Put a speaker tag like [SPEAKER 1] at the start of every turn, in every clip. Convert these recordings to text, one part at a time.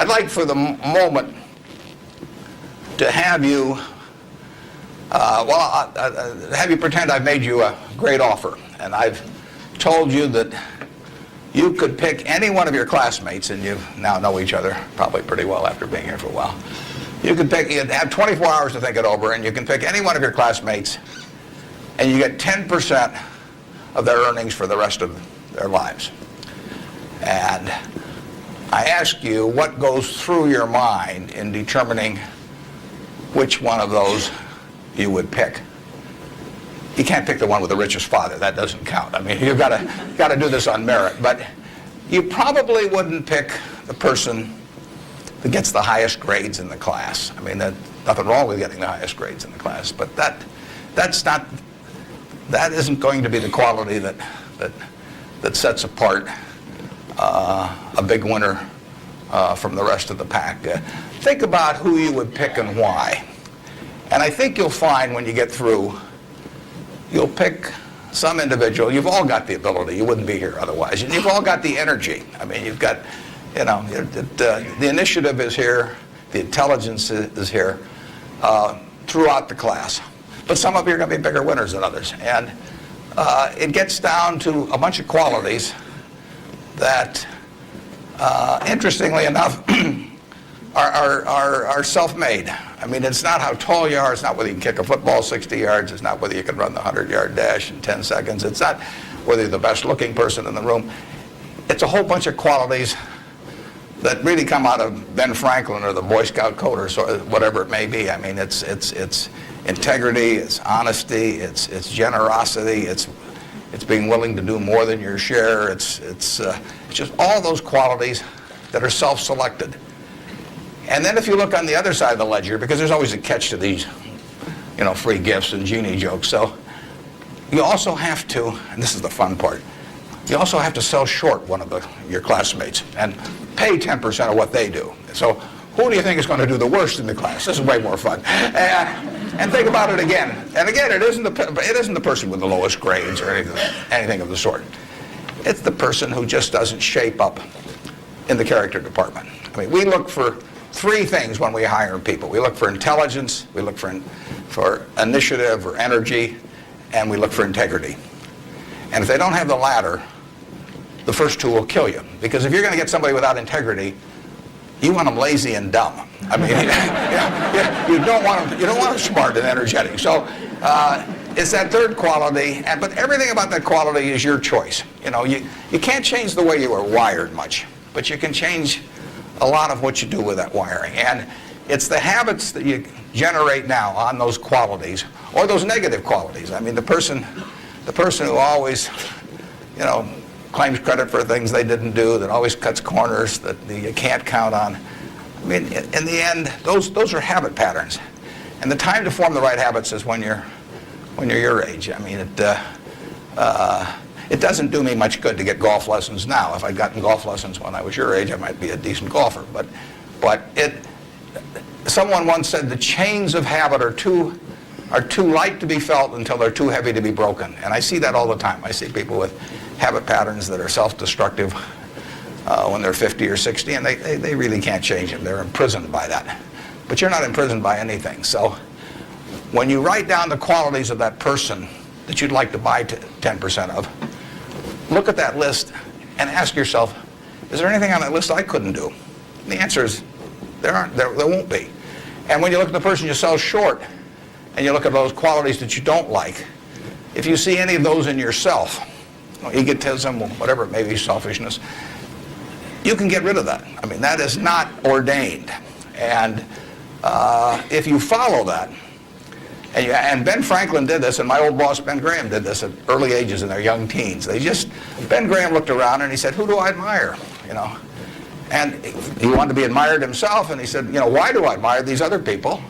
[SPEAKER 1] I'd like for the moment to have you, have you pretend I've made you a great offer, and I've told you that you could pick any one of your classmates, and you now know each other probably pretty well after being here for a while. You could pick, you'd have 24 hours to think it over, and you can pick any one of your classmates, and you get 10% of their earnings for the rest of their lives. And I ask you what goes through your mind in determining which one of those you would pick. You can't pick the one with the richest father. That doesn't count. I mean, you've got to do this on merit. But you probably wouldn't pick the person that gets the highest grades in the class. I mean, there's nothing wrong with getting the highest grades in the class, but that isn't going to be the quality that sets apart a big winner from the rest of the pack. Think about who you would pick and why. And I think you'll find when you get through, you'll pick some individual. You've all got the ability. You wouldn't be here otherwise. And you've all got the energy. I mean, you've got, you know, the initiative is here. The intelligence is here throughout the class. But some of you are going to be bigger winners than others. And it gets down to a bunch of qualities that, interestingly enough, are self-made. I mean, it's not how tall you are. It's not whether you can kick a football 60 yards. It's not whether you can run the 100-yard dash in 10 seconds. It's not whether you're the best-looking person in the room. It's a whole bunch of qualities that really come out of Ben Franklin or the Boy Scout code or whatever it may be. I mean, it's integrity, it's honesty, it's generosity, it's being willing to do more than your share. It's just all those qualities that are self-selected. And then if you look on the other side of the ledger, because there's always a catch to these, you know, free gifts and genie jokes. So you also have to, and this is the fun part, you also have to sell short one of your classmates and pay 10% of what they do. So who do you think is going to do the worst in the class? This is way more fun. And think about it again. And again, it isn't the person with the lowest grades or anything of the sort. It's the person who just doesn't shape up in the character department. I mean, we look for three things when we hire people. We look for intelligence, we look for initiative or energy, and we look for integrity. And if they don't have the latter, the first two will kill you. Because if you're going to get somebody without integrity, you want them lazy and dumb. I mean, you don't want them smart and energetic. So it's that third quality, but everything about that quality is your choice. You know, you can't change the way you are wired much, but you can change a lot of what you do with that wiring. And it's the habits that you generate now on those qualities, or those negative qualities. I mean, the person who always, you know, claims credit for things they didn't do, that always cuts corners, that you can't count on. I mean, in the end, those are habit patterns. And the time to form the right habits is when you're your age. I mean, it doesn't do me much good to get golf lessons now. If I'd gotten golf lessons when I was your age, I might be a decent golfer. But someone once said the chains of habit are too light to be felt until they're too heavy to be broken. And I see that all the time. I see people with habit patterns that are self-destructive when they're 50 or 60, and they really can't change them. They're imprisoned by that. But you're not imprisoned by anything. So when you write down the qualities of that person that you'd like to buy 10% of, look at that list and ask yourself, is there anything on that list I couldn't do? And the answer is there won't be. And when you look at the person you sell short and you look at those qualities that you don't like, if you see any of those in yourself, egotism, whatever it may be, selfishness, you can get rid of that. I mean, that is not ordained. And if you follow that, and Ben Franklin did this, and my old boss Ben Graham did this at early ages in their young teens. Ben Graham looked around and he said, who do I admire? You know, and he wanted to be admired himself, and he said, you know, why do I admire these other people?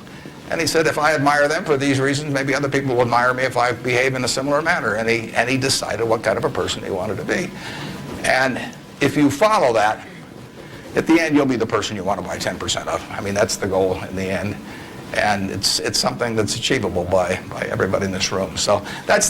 [SPEAKER 1] And he said, if I admire them for these reasons, maybe other people will admire me if I behave in a similar manner. And he decided what kind of a person he wanted to be. And if you follow that, at the end you'll be the person you want to buy 10% of. I mean, that's the goal in the end. And it's something that's achievable by everybody in this room. So that's